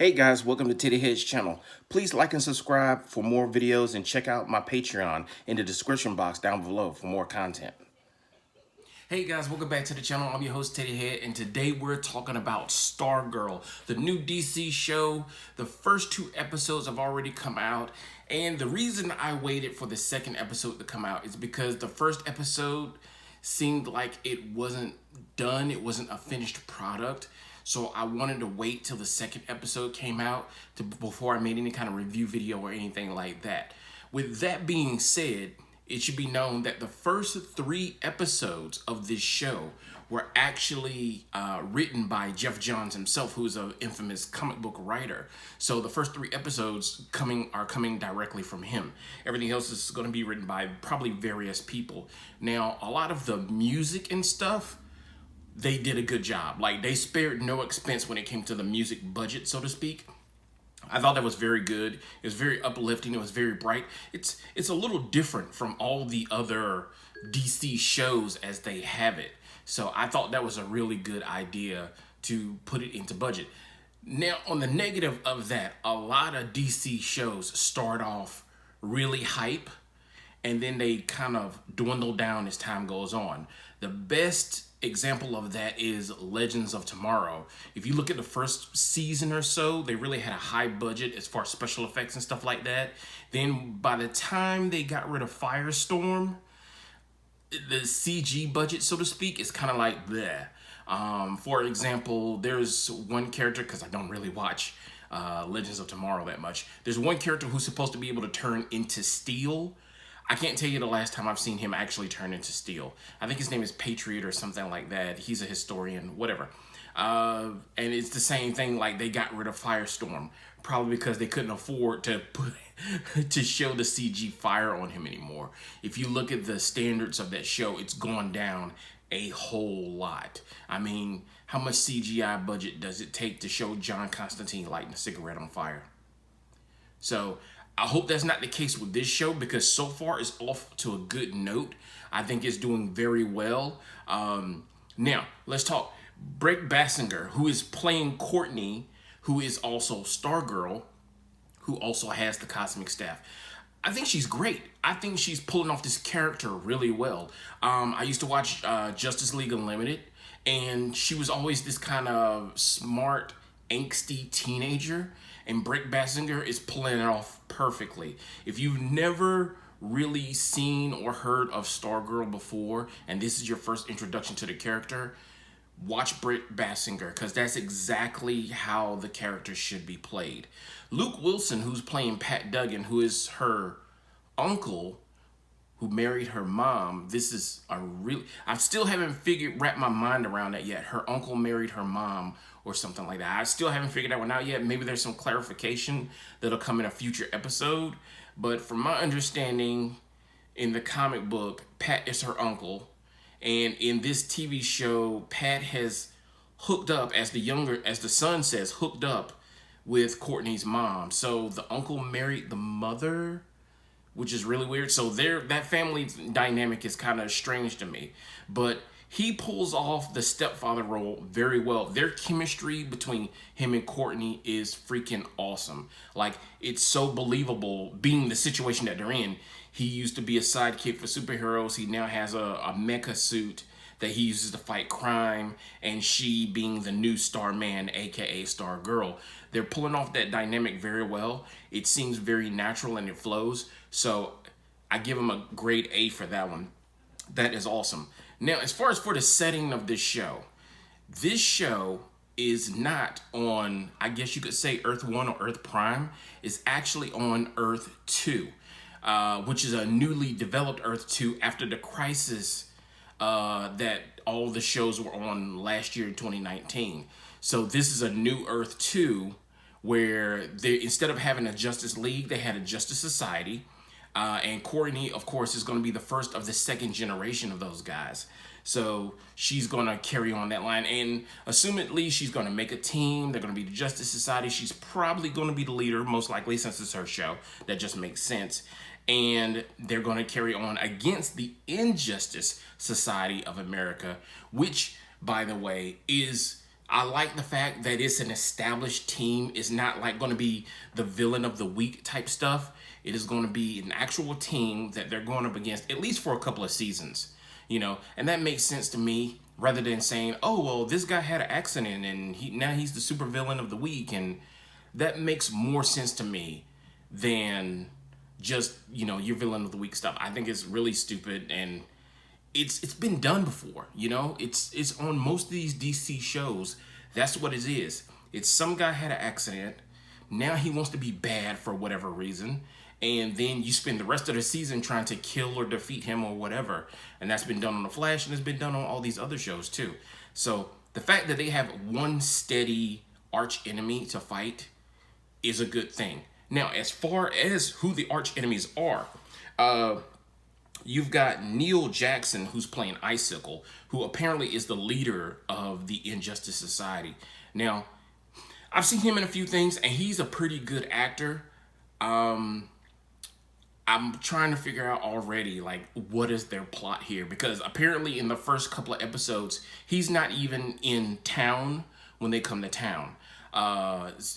Hey guys, welcome to Titty Head's channel. Please like and subscribe for more videos and check out my Patreon in the description box down below for more content. Hey guys, welcome back to the channel. I'm your host Titty Head, and today we're talking about Stargirl, the new DC show. The first two episodes have already come out, and the reason I waited for the second episode to come out is because the first episode seemed like it wasn't done, it wasn't a finished product. So I wanted to wait till the second episode came out before I made any kind of review video or anything like that. With that being said, it should be known that the first three episodes of this show were actually written by Jeff Johns himself, who's an infamous comic book writer. So the first three episodes are coming directly from him. Everything else is going to be written by probably various people. Now, a lot of the music and stuff, they did a good job. Like, they spared no expense when it came to the music budget, so to speak. I thought that was very good. It was very uplifting. It was very bright. It's a little different from all the other DC shows as they have it. So I thought that was a really good idea to put it into budget. Now, on the negative of that, a lot of DC shows start off really hype, and then they kind of dwindle down as time goes on. The best example of that is Legends of Tomorrow. If you look at the first season or so, they really had a high budget as far as special effects and stuff like that. Then by the time they got rid of Firestorm, the CG budget, so to speak, is kind of like bleh. For example, there's one character, because I don't really watch Legends of Tomorrow that much. There's one character who's supposed to be able to turn into steel. I can't tell you the last time I've seen him actually turn into steel. I think his name is Patriot or something like that. He's a historian, whatever. And it's the same thing, like they got rid of Firestorm, probably because they couldn't afford to to show the CG fire on him anymore. If you look at the standards of that show, it's gone down a whole lot. I mean, how much CGI budget does it take to show John Constantine lighting a cigarette on fire? So I hope that's not the case with this show, because so far it's off to a good note. I think it's doing very well. Now, let's talk Brett Basinger, who is playing Courtney, who is also Stargirl, who also has the cosmic staff. I think she's great. I think she's pulling off this character really well. I used to watch Justice League Unlimited, and she was always this kind of smart, angsty teenager, and Brett Basinger is pulling it off perfectly. If you've never really seen or heard of Stargirl before, and this is your first introduction to the character, watch Brett Basinger, because that's exactly how the character should be played. Luke Wilson, who's playing Pat Duggan, who is her uncle who married her mom. This is a really, I still haven't wrapped my mind around that yet. Her uncle married her mom or something like that. I still haven't figured that one out yet. Maybe there's some clarification that'll come in a future episode. But from my understanding, in the comic book, Pat is her uncle. And in this TV show, Pat has hooked up, as the son says, hooked up with Courtney's mom. So the uncle married the mother, which is really weird. So that family dynamic is kind of strange to me. But he pulls off the stepfather role very well. Their chemistry between him and Courtney is freaking awesome. Like, it's so believable being the situation that they're in. He used to be a sidekick for superheroes. He now has a mecha suit that he uses to fight crime, and she being the new Starman, aka Stargirl. They're pulling off that dynamic very well. It seems very natural and it flows. So I give him a grade A for that one. That is awesome. Now, as far as for the setting of this show is not on, I guess you could say, Earth 1 or Earth Prime. It's actually on Earth 2, which is a newly developed Earth 2 after the crisis that all the shows were on last year in 2019. So this is a new Earth 2 where they, instead of having a Justice League, they had a Justice Society. And Courtney, of course, is going to be the first of the second generation of those guys. So she's going to carry on that line. And assumedly, she's going to make a team. They're going to be the Justice Society. She's probably going to be the leader, most likely, since it's her show. That just makes sense. And they're going to carry on against the Injustice Society of America, which, by the way, is I like the fact that it's an established team. It's not like going to be the villain of the week type stuff. It is going to be an actual team that they're going up against, at least for a couple of seasons, you know, and that makes sense to me rather than saying, oh, well, this guy had an accident and now he's the super villain of the week. And that makes more sense to me than just, you know, your villain of the week stuff. I think it's really stupid, and it's been done before, you know. It's on most of these DC shows. That's what it is. It's some guy had an accident. Now he wants to be bad for whatever reason. And then you spend the rest of the season trying to kill or defeat him or whatever. And that's been done on The Flash, and it's been done on all these other shows too. So the fact that they have one steady arch enemy to fight is a good thing. Now, as far as who the arch enemies are, you've got Neil Jackson, who's playing Icicle, who apparently is the leader of the Injustice Society. Now, I've seen him in a few things, and he's a pretty good actor. I'm trying to figure out already, like, what is their plot here? Because apparently in the first couple of episodes, he's not even in town when they come to town.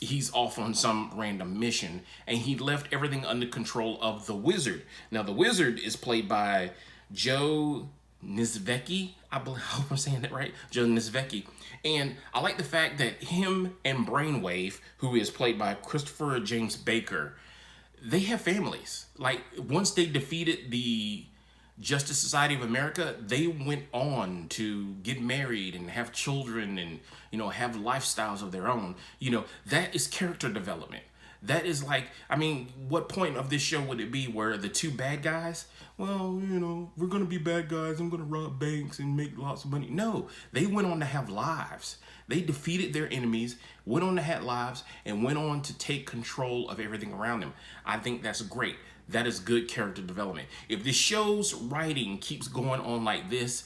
He's off on some random mission, and he left everything under control of the Wizard. Now, the Wizard is played by Joe Nisvecki. I hope I'm saying that right. Joe Nisvecki. And I like the fact that him and Brainwave, who is played by Christopher James Baker, they have families. Like, once they defeated the Justice Society of America, they went on to get married and have children and, you know, have lifestyles of their own. You know, that is character development. That is like, I mean, what point of this show would it be where the two bad guys, well, you know, we're going to be bad guys, I'm going to rob banks and make lots of money. No, they went on to have lives. They defeated their enemies, went on to have lives, and went on to take control of everything around them. I think that's great. That is good character development. If the show's writing keeps going on like this,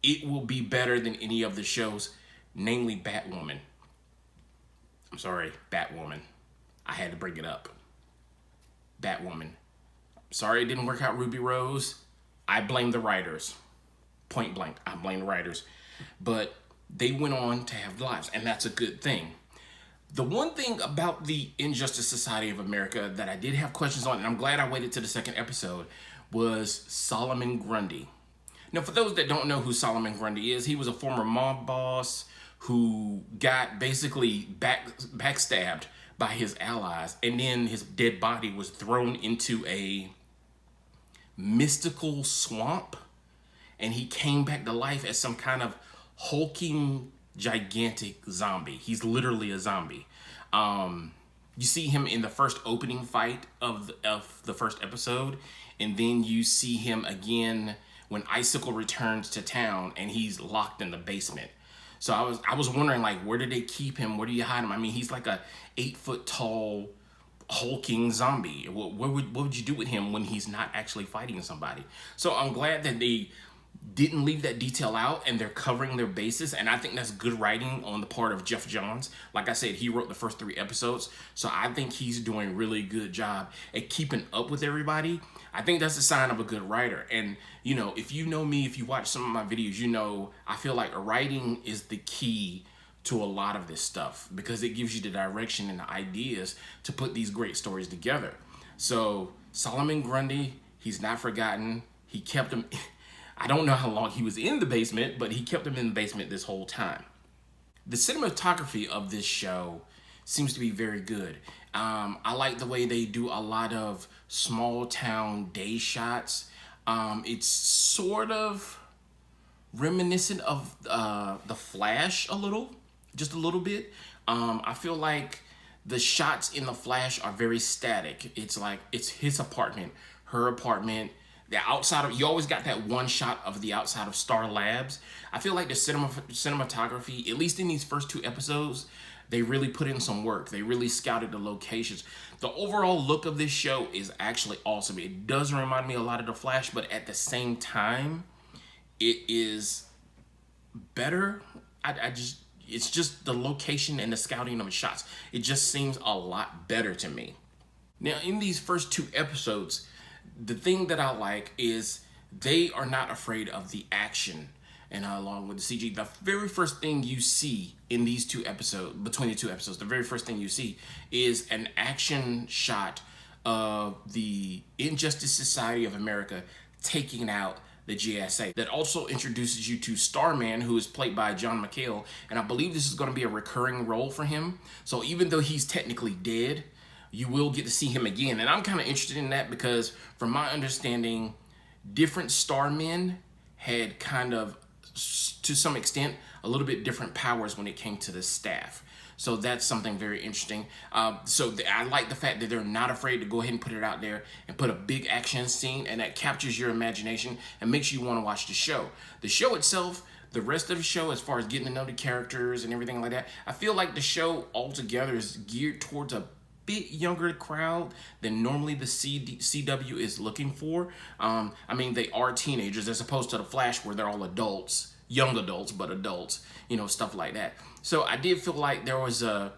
it will be better than any of the shows, namely Batwoman. I'm sorry, Batwoman. I had to bring it up. Batwoman. Sorry it didn't work out, Ruby Rose. I blame the writers. Point blank, I blame the writers. But they went on to have lives, and that's a good thing. The one thing about the Injustice Society of America that I did have questions on, and I'm glad I waited to the second episode, was Solomon Grundy. Now, for those that don't know who Solomon Grundy is, he was a former mob boss who got basically backstabbed by his allies, and then his dead body was thrown into a mystical swamp, and he came back to life as some kind of hulking, gigantic zombie. He's literally a zombie. You see him in the first opening fight of the first episode, and then you see him again when Icicle returns to town, and he's locked in the basement. So I was wondering, like, where did they keep him? Where do you hide him? I mean, he's like a 8-foot tall hulking zombie. What would you do with him when he's not actually fighting somebody? So I'm glad that they didn't leave that detail out, and they're covering their bases, and I think that's good writing on the part of Jeff Johns. Like I said, he wrote the first 3 episodes, so I think he's doing a really good job at keeping up with everybody. I think that's a sign of a good writer. And, you know, if you know me, if you watch some of my videos, you know I feel like writing is the key to a lot of this stuff, because it gives you the direction and the ideas to put these great stories together. So Solomon Grundy, he's not forgotten. He kept him... I don't know how long he was in the basement, but he kept him in the basement this whole time. The cinematography of this show seems to be very good. I like the way they do a lot of small town day shots. It's sort of reminiscent of The Flash just a little bit. I feel like the shots in The Flash are very static. It's like, it's his apartment, her apartment, the outside of, you always got that one shot of the outside of Star Labs. I feel like the cinematography, at least in these first 2 episodes, they really put in some work. They really scouted the locations. The overall look of this show is actually awesome. It does remind me a lot of The Flash, but at the same time, it is better. It's just the location and the scouting of the shots. It just seems a lot better to me. Now, in these first 2 episodes, the thing that I like is they are not afraid of the action. and along with the CG. The very first thing you see in these two episodes, between the two episodes, the very first thing you see is an action shot of the Injustice Society of America taking out the JSA. That also introduces you to Starman, who is played by John McHale, and I believe this is going to be a recurring role for him. So even though he's technically dead, you will get to see him again. And I'm kind of interested in that because from my understanding, different Starmen had kind of, to some extent, a little bit different powers when it came to the staff. So that's something very interesting. I like the fact that they're not afraid to go ahead and put it out there and put a big action scene, and that captures your imagination and makes you want to watch the show. The show itself, the rest of the show, as far as getting to know the characters and everything like that, I feel like the show altogether is geared towards a bit younger crowd than normally the CW is looking for. I mean, they are teenagers as opposed to the Flash where they're all adults, young adults, but adults, you know, stuff like that. So I did feel like there was a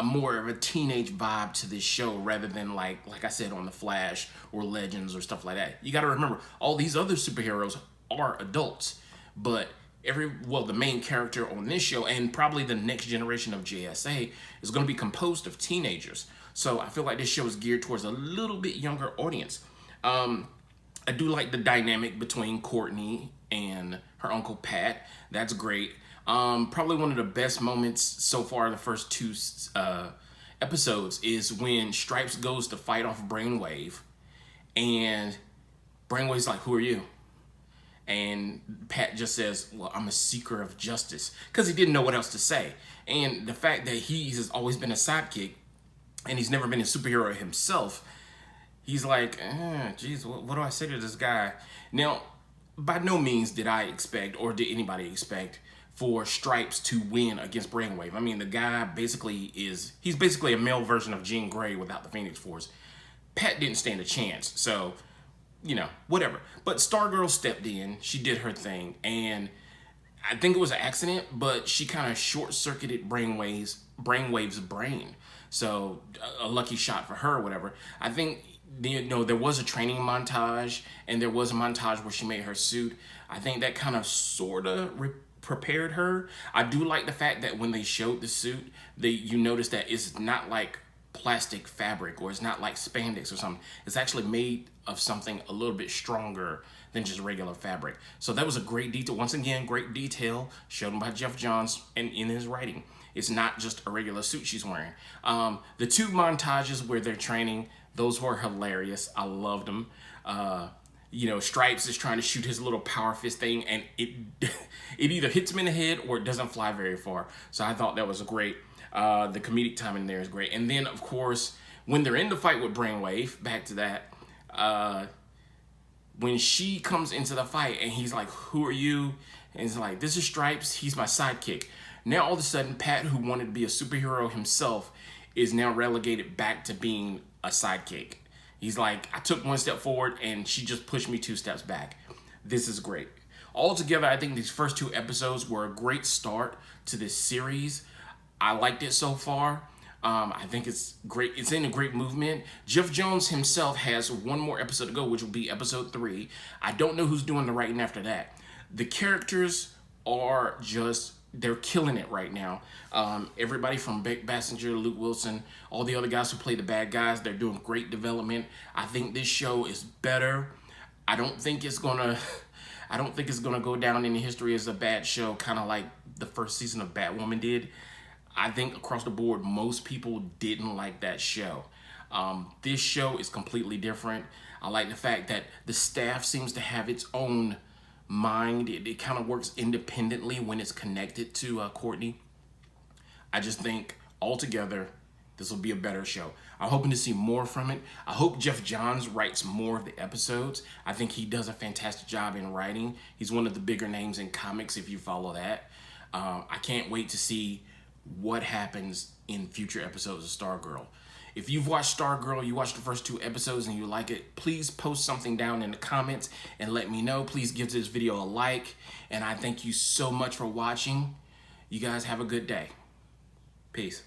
more of a teenage vibe to this show rather than like I said on the Flash or Legends or stuff like that. You got to remember, all these other superheroes are adults, but the main character on this show and probably the next generation of JSA is going to be composed of teenagers. So I feel like this show is geared towards a little bit younger audience. I do like the dynamic between Courtney and her uncle Pat. That's great. Probably one of the best moments so far, the first two episodes, is when Stripes goes to fight off Brainwave, and Brainwave's like, "Who are you?" And Pat just says, "Well, I'm a seeker of justice," because he didn't know what else to say. And the fact that he has always been a sidekick and he's never been a superhero himself, he's like, geez, what do I say to this guy? Now, by no means did I expect, or did anybody expect, for Stripes to win against Brainwave. I mean, the guy he's basically a male version of Jean Grey without the Phoenix Force. Pat didn't stand a chance, so, you know, whatever. But Stargirl stepped in, she did her thing, and I think it was an accident, but she kind of short-circuited Brainwave's brain. So, a lucky shot for her or whatever. I think, you know, there was a training montage, and there was a montage where she made her suit. I think that kind of sort of prepared her. I do like the fact that when they showed the suit, you notice that it's not like plastic fabric, or it's not like spandex or something. It's actually made of something a little bit stronger than just regular fabric. So that was a great detail. Once again, great detail shown by Jeff Johns and in his writing. It's not just a regular suit she's wearing. The two montages where they're training, those were hilarious. I loved them. You know, Stripes is trying to shoot his little power fist thing, and it either hits him in the head or it doesn't fly very far. So I thought that was great. The comedic timing there is great. And then, of course, when they're in the fight with Brainwave, back to that, when she comes into the fight and he's like, "Who are you?" And he's like, "This is Stripes. He's my sidekick." Now, all of a sudden, Pat, who wanted to be a superhero himself, is now relegated back to being a sidekick. He's like, "I took one step forward and she just pushed me 2 steps back." This is great. Altogether, I think these first 2 episodes were a great start to this series. I liked it so far. I think it's great. It's in a great movement. Jeff Johns himself has one more episode to go, which will be episode 3. I don't know who's doing the writing after that. The characters are just, they're killing it right now. Everybody from Beck Bassinger, Luke Wilson, all the other guys who play the bad guys, they're doing great development. I think this show is better. I don't think it's gonna go down in the history as a bad show, kind of like the first season of Batwoman did. I think across the board, most people didn't like that show. This show is completely different. I like the fact that the staff seems to have its own mind. It kind of works independently when it's connected to Courtney. I just think altogether, this will be a better show. I'm hoping to see more from it. I hope Jeff Johns writes more of the episodes. I think he does a fantastic job in writing. He's one of the bigger names in comics if you follow that. I can't wait to see what happens in future episodes of Stargirl. If you've watched Stargirl, you watched the first 2 episodes and you like it, please post something down in the comments and let me know. Please give this video a like, and I thank you so much for watching. You guys have a good day. Peace.